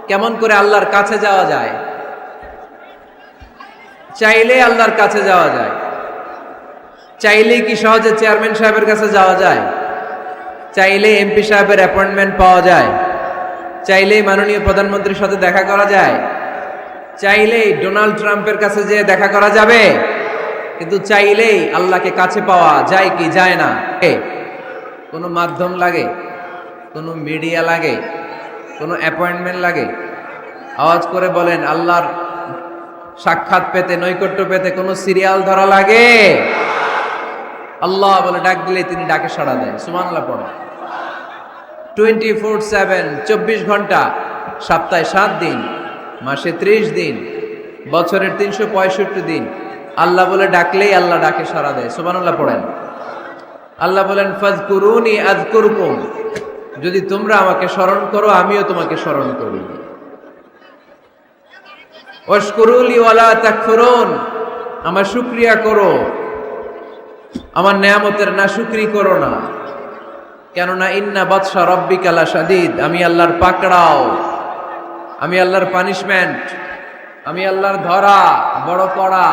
কেমন করে আল্লাহর কাছে যাওয়া যায়? চাইলে আল্লাহর কাছে যাওয়া যায়। চাইলেই কি সহজে চেয়ারম্যান সাহেবের কাছে যাওয়া যায়? চাইলে এমপি সাহেবের অ্যাপয়েন্টমেন্ট পাওয়া যায়? চাইলেই মাননীয় প্রধানমন্ত্রীর সাথে দেখা করা যায়? চাইলেই ডোনাল্ড ট্রাম্পের কাছে যেয়ে দেখা করা যাবে? কিন্তু চাইলেই আল্লাহকে কাছে পাওয়া যায় কি যায় না? কোনো মাধ্যম লাগে? কোনো মিডিয়া লাগে? কোনো অ্যাপয়েন্টমেন্ট লাগে? আওয়াজ করে বলেন, আল্লাহর সাক্ষাৎ পেতে, নৈকট্য পেতে কোনো সিরিয়াল ধরা লাগে? আল্লাহ বলে ডাক দিলে তিনি ডাকে সাড়া দেয়। সুবহানাল্লাহ পড়ে। 24/7, 24 ঘন্টা, সপ্তাহে 7 দিন, মাসে 30 দিন, বছরের 365 দিন আল্লাহ বলে ডাকলেই আল্লাহ ডাকে সাড়া দেয়। সুবহানাল্লাহ পড়েন। আল্লাহ বলেন, ফাযকুরুনি আযকুরকুম, যদি তোমরা আমাকে স্মরণ করো আমিও তোমাকে স্মরণ করি। ওয়াশকুরুলি ওয়ালা তাকফুরুন, আমার শুকরিয়া করো, আমার নেয়ামতের নাশুকরি করো না। কেননা ইন্না বাতশা রাব্বিকা লাশাদীদ, আমি আল্লাহর পাকড়াও, আমি আল্লাহর পানিশমেন্ট, আমি আল্লাহর ধরা বড় কড়া।